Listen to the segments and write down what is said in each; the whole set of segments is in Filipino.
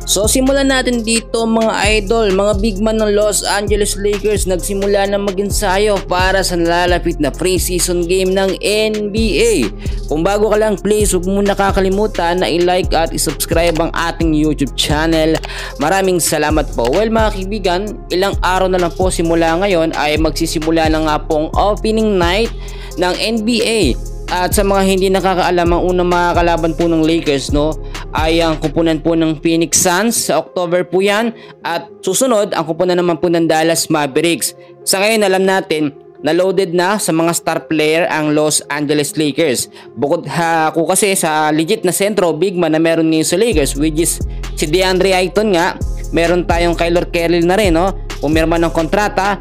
So simulan natin dito mga idol, mga big man ng Los Angeles Lakers nagsimula na mag-ensayo para sa nalalapit na preseason game ng NBA. Kung bago ka lang, please huwag mo nakakalimutan na i-like at i-subscribe ang ating YouTube channel. Maraming salamat po. Well mga kaibigan, ilang araw na lang po simula ngayon ay magsisimula na nga pong opening night ng NBA. At sa mga hindi nakakaalam, ang unang makakalaban po ng Lakers ay ang kupunan po ng Phoenix Suns sa October po yan, at susunod ang kupunan naman po ng Dallas Mavericks. Sa ngayon alam natin na loaded na sa mga star player ang Los Angeles Lakers. Bukod ako kasi sa legit na sentro big man na meron ngayon sa Lakers, which is si DeAndre Ayton nga, meron tayong Kyle Kelly na rin, pumirma ng kontrata.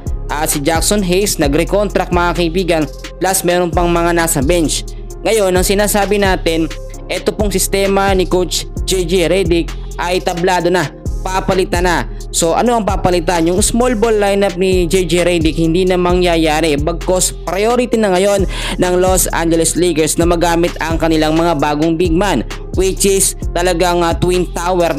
Si Jackson Hayes nagre-contract mga kaibigan, plus meron pang mga nasa bench. Ngayon ang sinasabi natin, ito pong sistema ni Coach JJ Redick ay tablado na, papalitan na. So ano ang papalitan? Yung small ball lineup ni JJ Redick hindi na mangyayari, bagkos priority na ngayon ng Los Angeles Lakers na magamit ang kanilang mga bagong big man, which is talagang twin tower,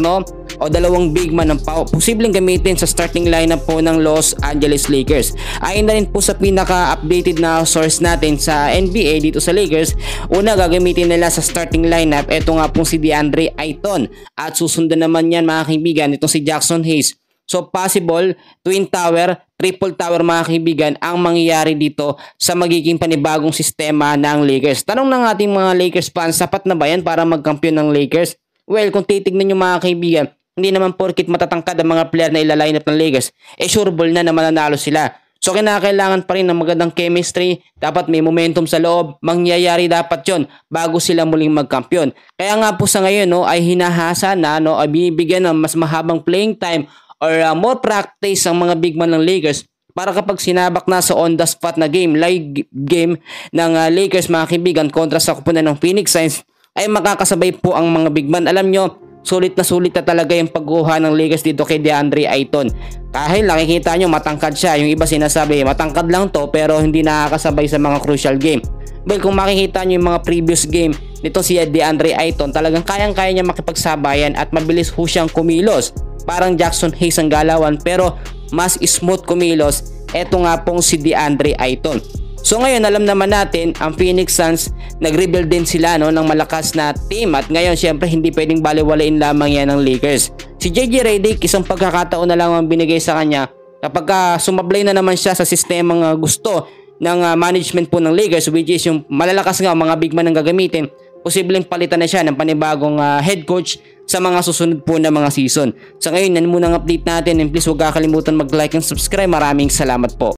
o dalawang big man ang posibleng gamitin sa starting lineup po ng Los Angeles Lakers. Ayon na rin po sa pinaka-updated na source natin sa NBA dito sa Lakers, una gagamitin nila sa starting lineup ito nga pong si DeAndre Ayton, at susundan naman yan mga kaibigan itong si Jackson Hayes. So possible twin tower, triple tower mga kaibigan ang mangyayari dito sa magiging panibagong sistema ng Lakers. Tanong ng ating mga Lakers fans, sapat na ba yan para magkampiyon ng Lakers? Well, kung titignan nyo mga kaibigan, hindi naman porkit matatangkad ang mga player na ila-line up ng Lakers, sure ball na mananalo sila. So kinakailangan pa rin ng magandang chemistry, dapat may momentum sa loob, mangyayari dapat yon bago sila muling magkampiyon. Kaya nga po sa ngayon ay hinahasa na, ay binibigyan ng mas mahabang playing time or more practice ang mga big man ng Lakers para kapag sinabak na sa on the spot na game, live game ng Lakers mga kaibigan kontra sa kupunan ng Phoenix Suns, ay makakasabay po ang mga big man. Alam nyo, sulit na talaga yung pagkuha ng Lakers dito kay DeAndre Ayton. Kahit nakikita nyo matangkad siya, yung iba sinasabi matangkad lang to pero hindi nakakasabay sa mga crucial game. Well, kung makikita nyo yung mga previous game nito si DeAndre Ayton, talagang kayang-kaya niya makipagsabayan at mabilis ho siyang kumilos. Parang Jackson Hayes ang galawan pero mas smooth kumilos eto nga pong si DeAndre Ayton. So ngayon alam naman natin ang Phoenix Suns nag-rebuild din sila ng malakas na team, at ngayon syempre hindi pwedeng baliwalain lamang yan ng Lakers. Si JJ Redick isang pagkakataon na lang ang binigay sa kanya kapag sumablay na naman siya sa sistemang gusto ng management po ng Lakers, which is yung malalakas nga mga big man ang gagamitin. Posibleng palitan na siya ng panibagong head coach sa mga susunod po na mga season. So ngayon yan muna ang update natin, and please huwag kakalimutan mag-like and subscribe. Maraming salamat po.